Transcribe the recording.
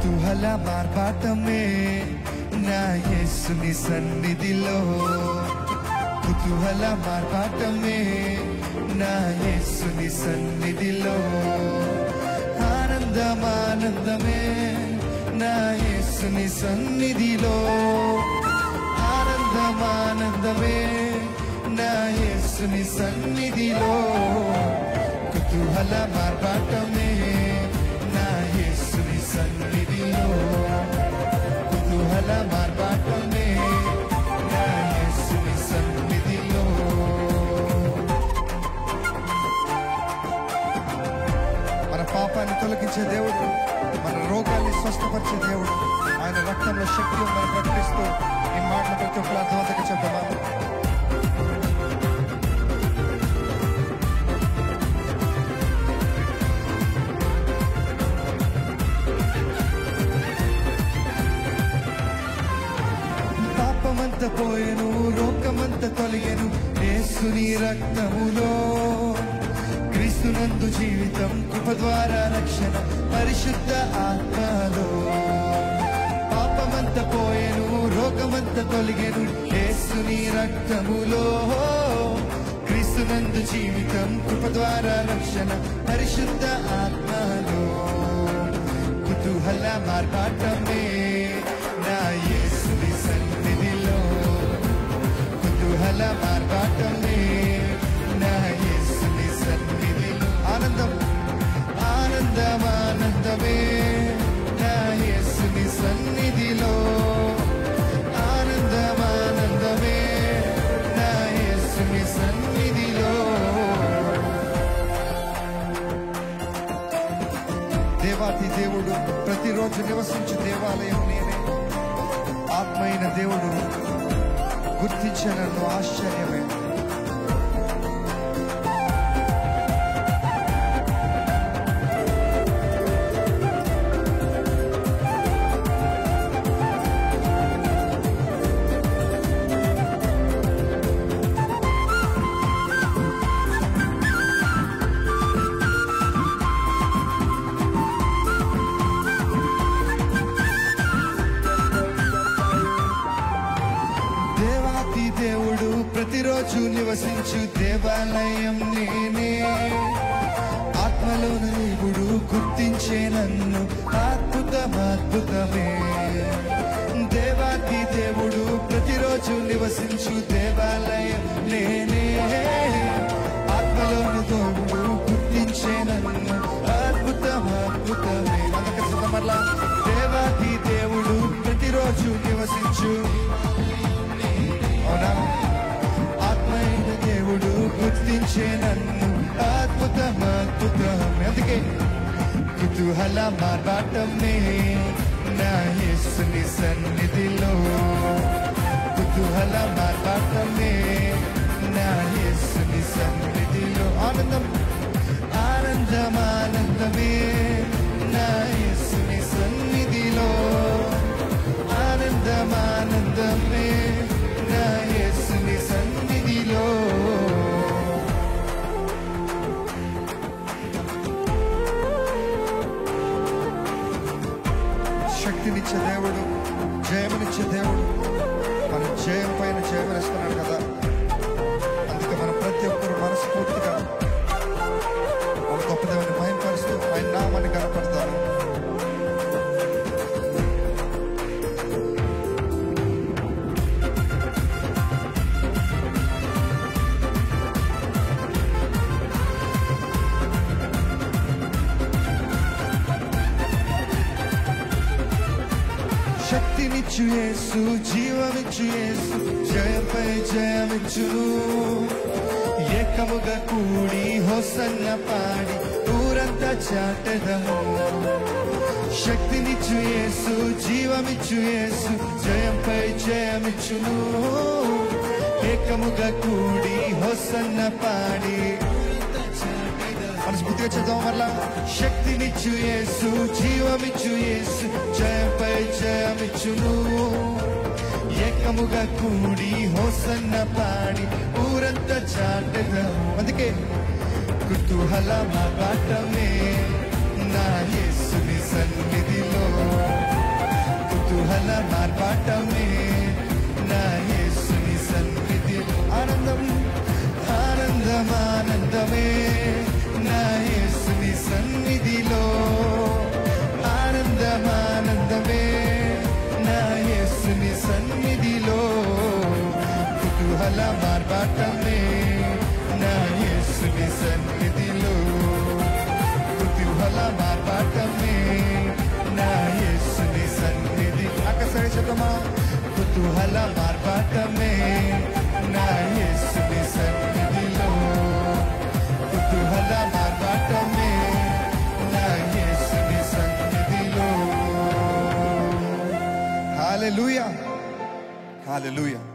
కుతూహల మార్పాటమే నా యేసుని సన్నిధిలో, కుతూహల మార్పాటమే నా యేసుని సన్నిధిలో, ఆనందమానందమే నా యేసుని సన్నిధిలో, ఆనందమానందమే నా యేసుని సన్నిధిలో, కుతూహల మార్పాటమే నా యేసుని సన్నిధిలో, కుతూహల మార్పాటమే నా యేసుని సన్నిధిలో. మన పాపాన్ని తొలగించే దేవుడు, మన రోగాన్ని స్వస్థపరిచే దేవుడు, ఆయన రక్తంలో శక్తి ఉందని ప్రకటిస్తూ ఈ మాటలు ప్రతి ఒక్కరు అర్థవంతంగా చెప్తామా? పాపమంత పోయెను, రోగమంత తొలగెను యేసుని రక్తములో, క్రీస్తునందు జీవితం, కృప ద్వారా రక్షణ, పరిశుద్ధ ఆత్మలో. పాపమంత పోయెను, రోగమంత తొలగెను యేసుని రక్తములో, క్రీస్తునందు జీవితం, కృప ద్వారా రక్షణ, పరిశుద్ధ ఆత్మలో, కుతూహల మార్పాటమే నా యేసుని సన్నిధిలో, కుతూహల మార్పాటమే నా యేసుని సన్నిధిలో, ఆనందం ఆనందమానందమే నా యేసుని సన్నిధిలో, ఆనందమానందమే నా యేసుని సన్నిధిలో. దేవాతి దేవుడు ప్రతిరోజు నివసించే దేవాలయం నేనే, ఆత్మ అయిన దేవుడు గుర్తించనన్ను ఆశ్చర్యమే. దేవుడు ప్రతిరోజు నివసించు దేవాలయం నేనే, ఆత్మలోన దేవుడు గుర్తించే నన్ను అద్భుతమే. దేవాతి దేవుడు ప్రతిరోజు నివసించు దేవాలయం నేనే, ఆత్మలోన దేవుడు గుర్తించే నన్ను అద్భుతమే. మళ్ళా దేవాతి దేవుడు ప్రతిరోజు నివసించు, ఆత్మైన దేవుడు గుర్తించే నన్ను అద్భుతమే. అందుకే కుతూహల మార్పాటమే నా యేసుని సన్నిధిలో, కుతూహల మార్పాటమే నా యేసుని సన్నిధిలో, ఆనందం ఆనందమానందమే నా యేసుని సన్నిధిలో, ఆనందమానందమే నా యేసుని సన్నిధిలో. శక్తినిచ్చే దేవుడు, జయమునిచ్చే దేవుడు, మన జయం పైన జయమనిస్తున్నాడు కదా. అందుకే మనం ప్రతి ఒక్కరు మనస్ఫూర్తిగా మన గొప్ప దేవుని మహిమపరుస్తూ ఆయన నామాన్ని కనపడతారు. శక్తినిచ్చు యేసు, జీవమిచ్చు యేసు, జయంపై జయమిచ్చును. ఏకముగా కూడి హోసన్న పాడి ఊరంతా చాటెదము. శక్తినిచ్చు యేసు, జీవమిచ్చు యేసు, జయంపై జయమిచ్చును. ఏకముగా కూడి హోసన్న పాడి మనస్ఫూర్తిగా చేద్దాం మరలా. శక్తినిచ్చు యేసు, జీవమిచ్చు యేసు, జయంపై జయమిచ్చును. ఏకముగా కూడి హోసన్న పాడి ఊరంతా చాటెదము. అందుకే కుతూహల మార్పాటమే నా యేసుని సన్నిధిలో, మార్పాటమే నా యేసుని సన్నిధి. ఆనందం ఆనందం ఆనందమే నా యేసుని సన్నిధిలో. ఆనందం ఆనందమే నా యేసుని సన్నిధిలో. కుతూహల మార్పాటమే నా యేసుని సన్నిధిలో. కుతూహల మార్పాటమే నా యేసుని సన్నిధి. అక్కసరి శతమా. కుతూహల మార్పాటమే నా యేసుని సన్నిధిలో. కుతూహల మార్పాటమే నా యేసుని సన్నిధిలో. హల్లెలూయా, హల్లెలూయా.